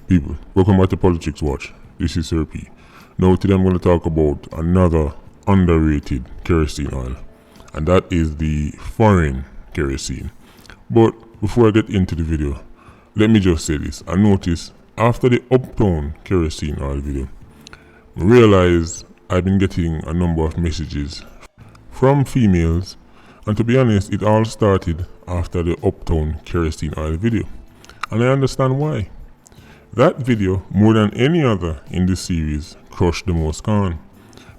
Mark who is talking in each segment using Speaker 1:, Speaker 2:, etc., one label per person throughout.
Speaker 1: People, welcome back to Politics Watch. This is Sir P. Now today I'm going to talk about another underrated kerosene oil, and that is the foreign kerosene. But before I get into the video, let me just say this. I noticed after the Uptown kerosene oil video, I realized I've been getting a number of messages from females, and to be honest, it all started after the Uptown kerosene oil video, and I understand why. That video, more than any other in this series, crushed the most con.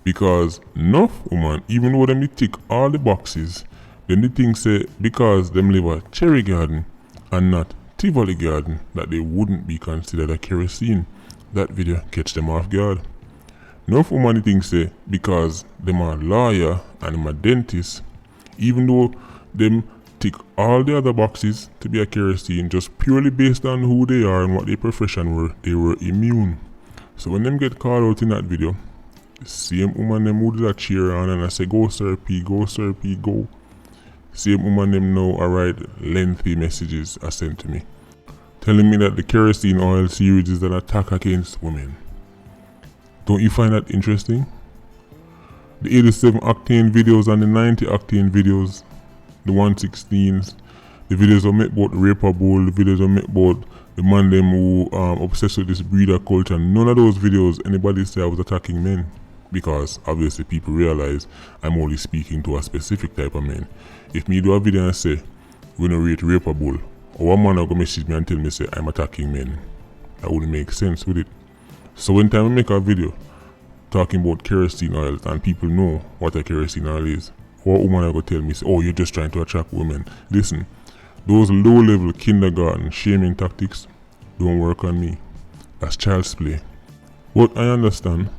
Speaker 1: Because enough woman, even though them tick all the boxes, then the thing say because them live a cherry garden and not Tivoli garden, that they wouldn't be considered a kerosene. That video catch them off guard. Enough woman think say because them are lawyer and them a dentist, even though them tick all the other boxes to be a kerosene just purely based on who they are and what their profession were, they were immune. So when them get called out in that video, the same woman them who did a cheer on and I say go Sir P, go Sir P, go. Same woman them now I write lengthy messages are sent to me, telling me that the kerosene oil series is an attack against women. Don't you find that interesting? The 87 octane videos and the 90 octane videos, the 116s, the videos are made about Raper Bull, the videos are made about the man them who obsessed with this breeder culture. None of those videos anybody say I was attacking men, because obviously people realize I'm only speaking to a specific type of men. If me do a video and say we don't rate Raper Bull, or one man will go message me and tell me say I'm attacking men, that wouldn't make sense with it. So when time I make a video talking about kerosene oils and people know what a kerosene oil is, or woman are going to tell me, oh, you're just trying to attract women. Listen, those low-level kindergarten shaming tactics don't work on me. That's child's play. But I understand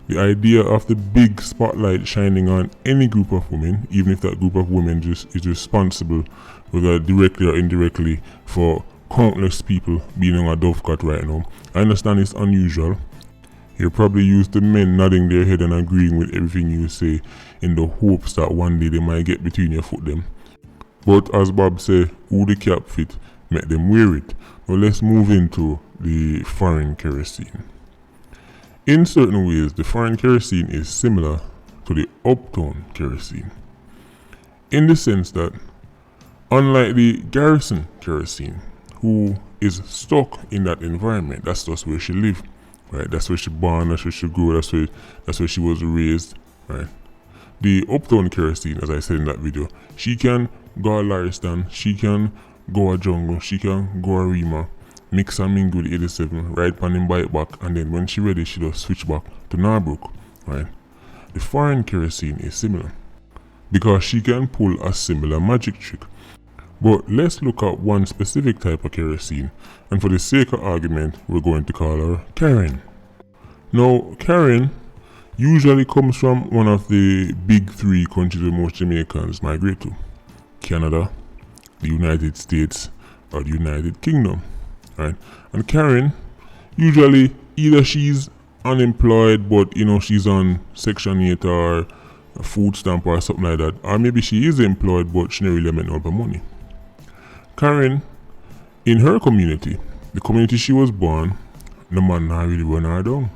Speaker 1: the idea of the big spotlight shining on any group of women, even if that group of women just is responsible, whether directly or indirectly, for countless people being on a dove cut right now. I understand it's unusual. You're probably used to men nodding their head and agreeing with everything you say in the hopes that one day they might get between your foot them. But as Bob say, who the cap fit, make them wear it. Now let's move into the foreign kerosene. In certain ways, the foreign kerosene is similar to the Uptown kerosene, in the sense that unlike the Garrison kerosene, who is stuck in that environment, that's just where she live. Right, that's where she born, that's where she grew, that's where she was raised, right? The Uptown kerosene, as I said in that video, she can go a Laristan, she can go a jungle, she can go a Rima, mix and mingle with 87, ride pan him bike back, and then when she ready, she just switch back to Narbrook, right? The foreign kerosene is similar, because she can pull a similar magic trick. But let's look at one specific type of kerosene, and for the sake of argument, we're going to call her Karen. Now, Karen usually comes from one of the big three countries where most Jamaicans migrate to: Canada, the United States, or the United Kingdom, right? And Karen, usually either she's unemployed, but she's on Section 8 or a food stamp or something like that, or maybe she is employed, but she never really make no money. Karen, in her community, the community she was born, the man not really run her down.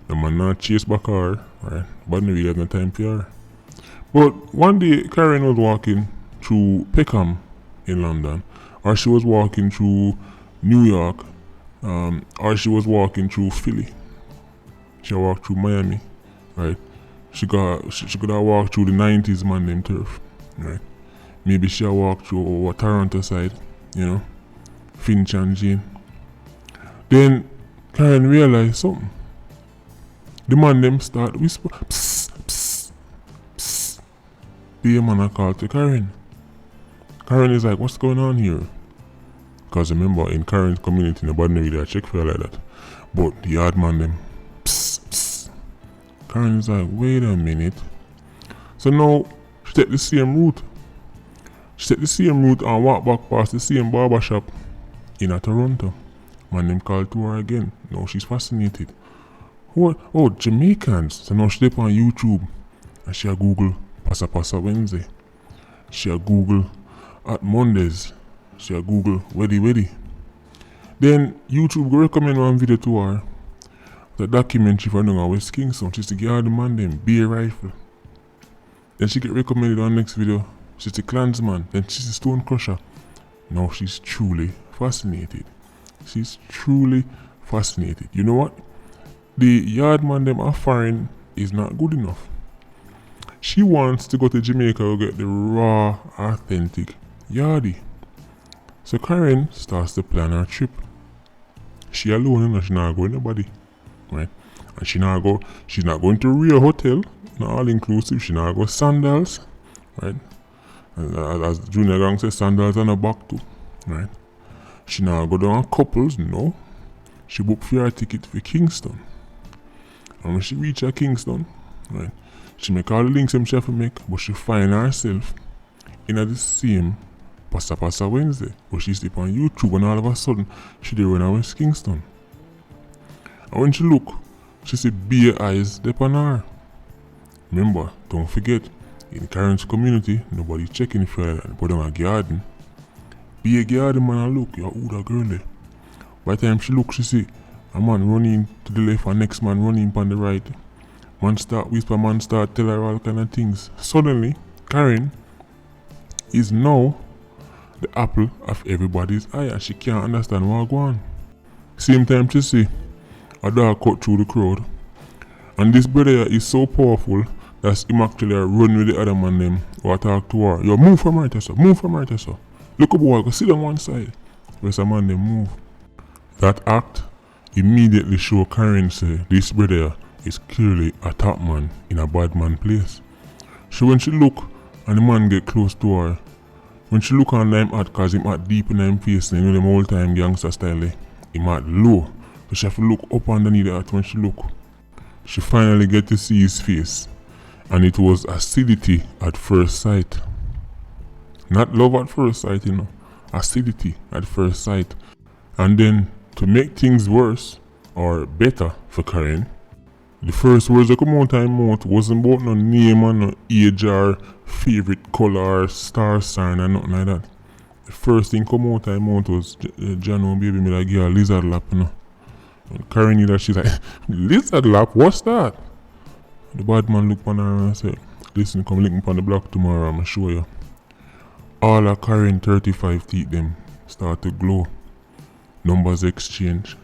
Speaker 1: The man not chase back her, right? But no really have no time for her. But one day, Karen was walking through Peckham in London, or she was walking through New York, or she was walking through Philly. She walked through Miami, right? She could have walked through the 90s man named Turf, right? Maybe she walked through Toronto side, Finch and Jane. Then Karen realized something. The man them start whisper, psst, psst, psst. The man I called to Karen. Karen is like, what's going on here? Because remember, in Karen's community, nobody really check for her like that. But the yard man them, psst, psst. Karen is like, wait a minute. So now, she take the same route. She take the same route and walk back past the same barber shop in Toronto. Man them called to her again. Now she's fascinated. What? Oh, Jamaicans. So now she dip on YouTube and she a Google Passa Passa Wednesday. She a Google at Mondays. She a Google Weddy Weddy. Then YouTube go recommend one video to her. The documentary for down West Kingston. She's the girl the man them, bear rifle. Then she get recommended on next video. She's the Klansman. Then she's the Stone Crusher. Now she's truly fascinated. She's truly fascinated. You know what? The Yardman them are foreign is not good enough. She wants to go to Jamaica to get the raw, authentic Yardie. So Karen starts to plan her trip. She alone and she not going nobody. Right? And she's not going to Rio Hotel, not all inclusive, she not go Sandals. Right? And as Junior Gang says, Sandals on a back too. Right? She not go down Couples, no. She booked for her ticket for Kingston. And when she reach her Kingston, right, she make all the links she have to make, but she find herself in the same Passa Wednesday, where she sleep on YouTube, and all of a sudden she dey run West Kingston. And when she look, she see bare eyes upon her. Remember, don't forget, in the Karen's community, nobody checking if you're put on a garden. Be a garden man and look, you're who that girl there. By the time she look, she see a man running to the left and next man running on the right. Man start whisper, man start tell her all kind of things. Suddenly, Karen is now the apple of everybody's eye and she can't understand what's going on. Same time she see a dog cut through the crowd. And this brother is so powerful that him actually run with the other man them or talk to her. Yo, move from right sir, move from right sir. Look up boy, go sit on one side. Where's the man them move. That act immediately show Karen say this brother is clearly a top man in a bad man place. So when she look and the man get close to her, when she look on him at cause him at deep in him face, you know them old time gangster style there, him at low. So she have to look up underneath that when she look. She finally get to see his face. And it was acidity at first sight. Not love at first sight, you know. Acidity at first sight. And then to make things worse or better for Karen, the first words that come out of her mouth wasn't about no name or no age or favorite color or star sign or nothing like that. The first thing come out of her mouth was Jano baby me like a lizard lap, you know. And Karen knew that she's like, lizard lap, what's that? The bad man looked on her and said, listen, come link me on the block tomorrow, I'ma show you. All of Karen 35 teeth them start to glow. Numbers exchange.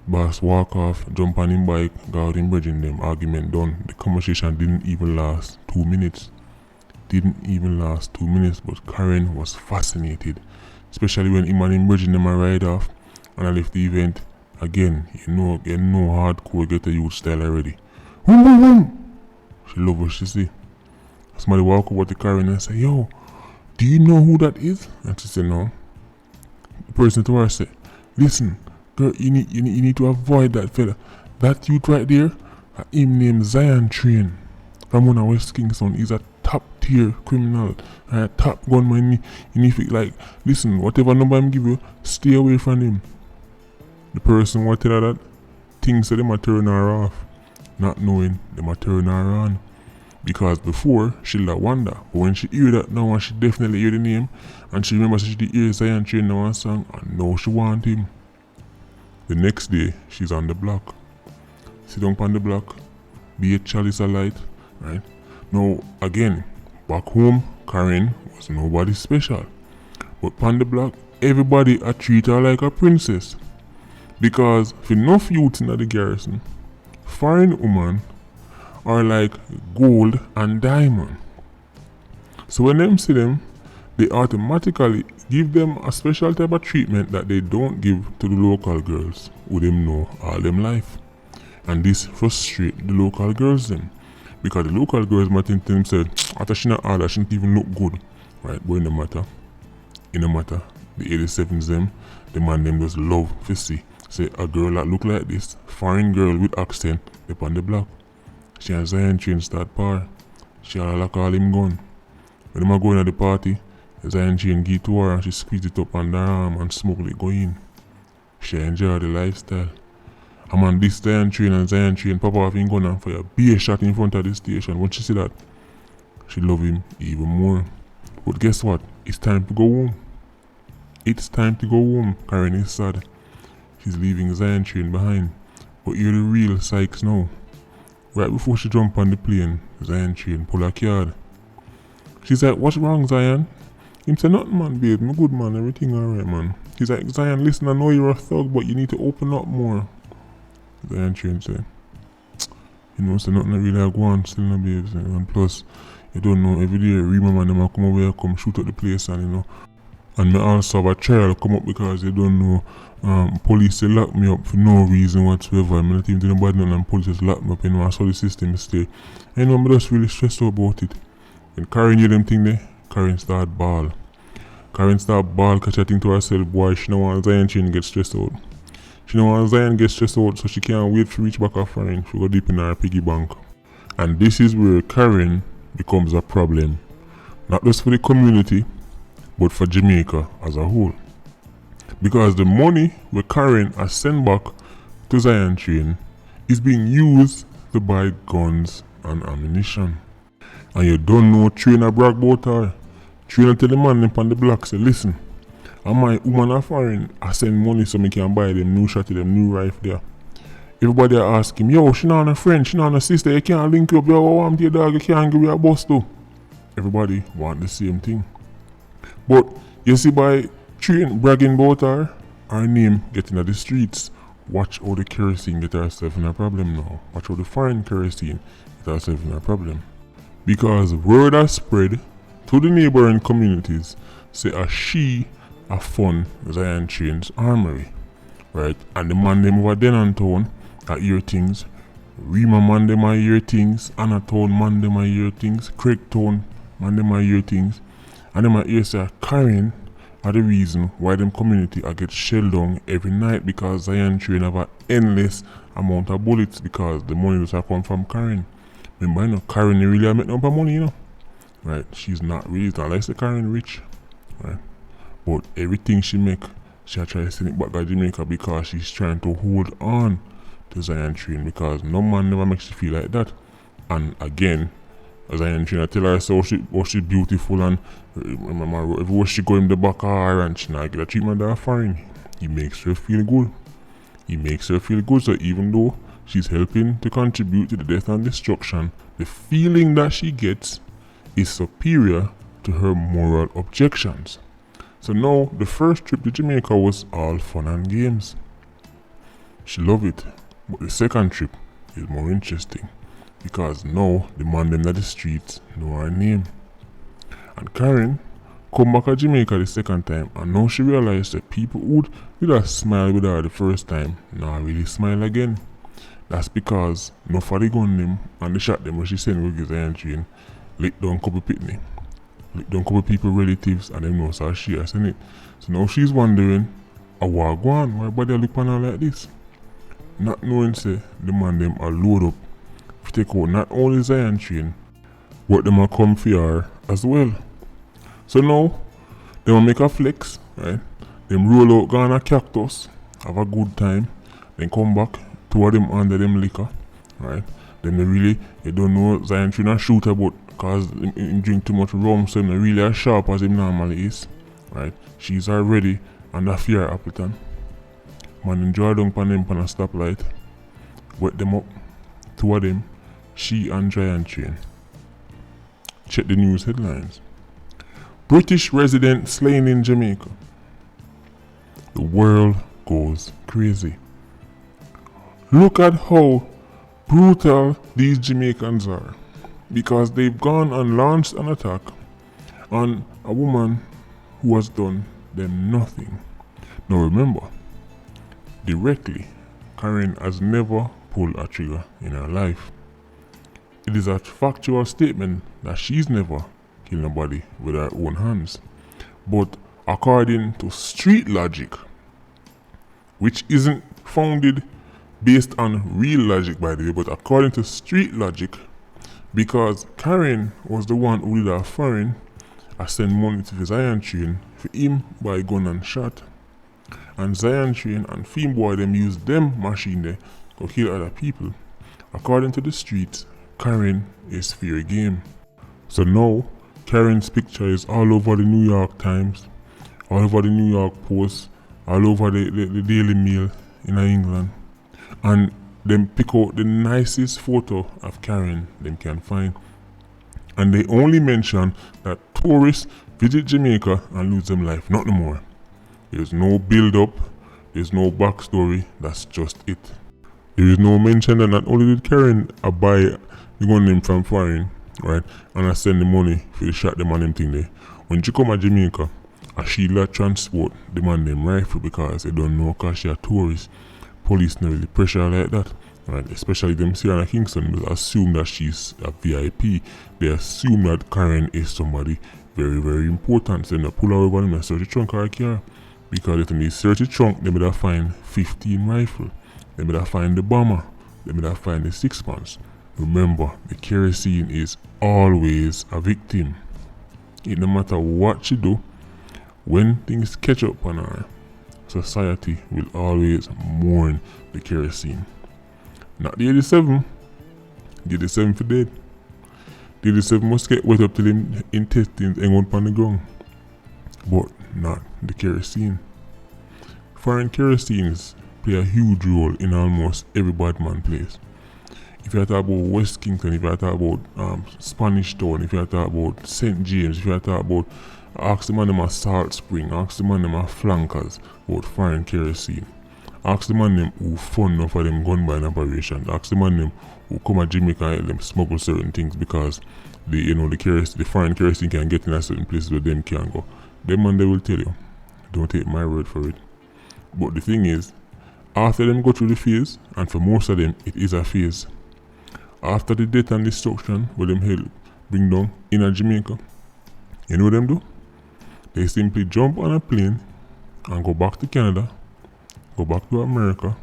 Speaker 1: Boss walk off, jump on him bike, go out in bridging them, argument done. The conversation didn't even last 2 minutes. But Karen was fascinated. Especially when him and him bridging them a ride off and I left the event. Again, you know hardcore get a youth style already. Boom, boom, boom. She love what she see. Somebody walk over to Karen and say, yo, do you know who that is? And she said, no. The person to her said, listen, girl, you need to avoid that fella. That youth right there, him named Zion Train from one of West Kingston. He's a top tier criminal and a top gunman. You need to like, listen, whatever number I'm give you, stay away from him. The person what tell her that, things that they might turn her off. Not knowing they might turn her on. Because before, she'll wonder. But when she hear that now, and she definitely hear the name, and she remembers she did hear Zion Train now one song, and now she want him. The next day, she's on the block. Sit down on the block, be a chalice of light, right? Now, again, back home, Karen was nobody special. But on the block, everybody treat her like a princess. Because for enough youths in the garrison, foreign women are like gold and diamond. So when them see them, they automatically give them a special type of treatment that they don't give to the local girls who them know all them life. And this frustrates the local girls them. Because the local girls might think to themselves, after she not all that, she don't even look good. Right, but in the matter, the 87s them, the man them just love to see. Say a girl that look like this, foreign girl with accent, up on the block. She and Zion Train start par. She all like all him gun. When them a going at the party, Zion Train give to her and she squeeze it up on her arm and smoke it go in. She enjoy the lifestyle. I'm on this Zion Train pop off in gun and fire beer shot in front of the station. When she see that, she love him even more. But guess what? It's time to go home. Karen is sad. she's leaving Zion Train behind. But you're the real Sykes now. Right before she jump on the plane, Zion Train pull a card. She's like, what's wrong, Zion? Him say, nothing, man, babe. I'm a good man. Everything alright, man. He's like, Zion, listen, I know you're a thug, but you need to open up more. Zion Train say, you know, so nothing really I go on still, no, babes. And plus, you don't know, every day, Rima man, them come over here, come shoot up the place, and you know. And me also have a trial come up because they don't know, police they lock me up for no reason whatsoever. I'm not even doing nobody nothing, and police just lock me up, you know, I saw the system stay. You know, I'm just really stressed out about it. When Karen hear them thing there, Karen start ball. Karen start ball because she think to herself, boy, she don't want Zion Train get stressed out. She don't want Zion get stressed out, so she can't wait to reach back her friend. She go deep in her piggy bank. And this is where Karen becomes a problem. Not just for the community, but for Jamaica as a whole. Because the money where Karen has sent back to Zion Train is being used to buy guns and ammunition. And you don't know Trainer brag about her. Trainer tell the man on the block, say, listen, and my woman are foreign, I send money so me can buy them new shot, them new rifle there. Everybody ask him, yo, she not a friend, she not a sister, you can't link up, yo, what want your dog, you can't give you a bus too. Everybody want the same thing. But you see, by Train bragging about her name getting at the streets. Watch how the kerosene get herself in a problem now. Watch how the foreign kerosene get herself in a problem. Because word has spread to the neighboring communities, say she a fund Zion Train's armory. Right? And the man them over then on town that hear things. Rima man them a hear things. Anna town man them a hear things. Craig town man them a hear things. And them a hear say Karen are the reason why them community are get shelled down every night, because Zion Train have an endless amount of bullets because the money does come from Karen. Remember, you know, Karen really make no money, you know. Right? She's not really, it's not like the Karen rich. Right? But everything she make, she try to send it back to Jamaica because she's trying to hold on to Zion Train, because no man never makes you feel like that. And again, Zion Train tell her so she beautiful, and remember everywhere she go in the back of her and she not get a treatment that foreign. He makes her feel good. He makes her feel good, so even though she's helping to contribute to the death and destruction, the feeling that she gets is superior to her moral objections. So now the first trip to Jamaica was all fun and games. She loved it. But the second trip is more interesting, because now the man them at the streets know her name. And Karen come back to Jamaica the second time, and now she realized that people who did a smile with her the first time now really smile again. That's because no for the gun them and the shot them when she sent with the Zion Train licked down couple pitney. Licked down couple people relatives, and them know so she has seen it. So now she's wondering, a war go on, why body look on her like this? Not knowing say the man them are load up to take out not only Zion Train, but them are come for her as well. So now they will make a flex, right? Them roll out Ghana Cactus, have a good time, then come back toward them under them liquor, right? Then they don't know Zion Train a shooter, but cause him drink too much rum, so him not really as sharp as him normally is, right? She's already under fear Appleton. Man enjoy down pan them pan a stoplight, wet them up, two of them, she and Zion Train. Check the news headlines. British resident slain in Jamaica. The world goes crazy. Look at how brutal these Jamaicans are, because they've gone and launched an attack on a woman who has done them nothing. Now remember, directly, Karen has never pulled a trigger in her life. It is a factual statement that she's never killed nobody with her own hands. But according to street logic, which isn't founded based on real logic by the way, but according to street logic, because Karen was the one who did her foreign, I sent money to the Zion Train for him buy gun and shot. And Zion Train and Theme Boy them use them machine there to kill other people. According to the streets, Karen is fair game. So now, Karen's picture is all over the New York Times, all over the New York Post, all over the Daily Mail. in England, and them pick out the nicest photo of Karen them can find. And they only mention that tourists visit Jamaica and lose them life, not no more. There's no build up, there's no backstory, that's just it. There is no mention that not only did Karen buy the gun them from foreign, right, and I send the money for the shot them on them thing there. When she come to Jamaica, she let transport the man them rifle because they don't know cause she a tourist. Police not really pressure like that. Right, especially them Sierra Kingston, they assume that she's a VIP. They assume that Karen is somebody very, very important. So they pull her over and search the trunk of her car. Because if they search the trunk, they better find 15 rifle. They better find the bomber. They better find the 6-pounds. Remember, the kerosene is always a victim. It no matter what she do, when things catch up on her, society will always mourn the kerosene. Not the 87. The 87 for dead. The 87 must get wet up till the intestines hang out on the ground. But not the kerosene. Foreign kerosenes play a huge role in almost every bad man place. If you talk about West Kingston, if you talk about Spanish Town, if you talk about St. James, if you talk about ask the man them a Salt Spring, ask the man them a Flankers about foreign kerosene. Ask the man them who fund enough for them gun buying operation. Ask the man them who come to Jamaica and help them smuggle certain things because the foreign kerosene can get in a certain places where them can't go. Them man they will tell you. Don't take my word for it. But the thing is, after them go through the phase, and for most of them it is a phase. After the death and destruction where them help bring down in a Jamaica, you know what them do? They simply jump on a plane and go back to Canada, go back to America,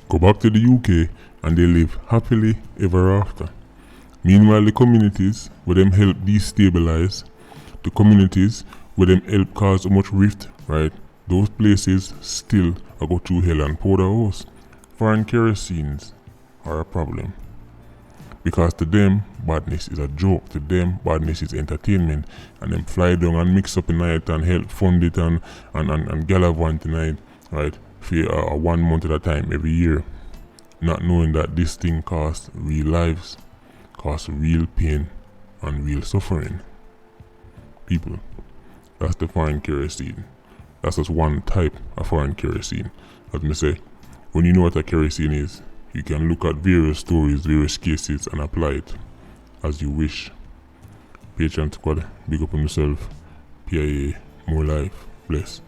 Speaker 1: go back to the UK, and they live happily ever after. Meanwhile, the communities where them help destabilize, the communities where them help cause so much rift, right? Those places still go through hell and powder house. Foreign kerosenes are a problem. Because to them, badness is a joke. To them, badness is entertainment. And them fly down and mix up in night and help fund it and gallivant tonight, right? For 1 month at a time every year. Not knowing that this thing costs real lives, costs real pain and real suffering. People, that's the foreign kerosene. That's just one type of foreign kerosene. As me say, when you know what a kerosene is, you can look at various stories, various cases and apply it as you wish. Patreon squad, big up on yourself. PIA, more life, bless.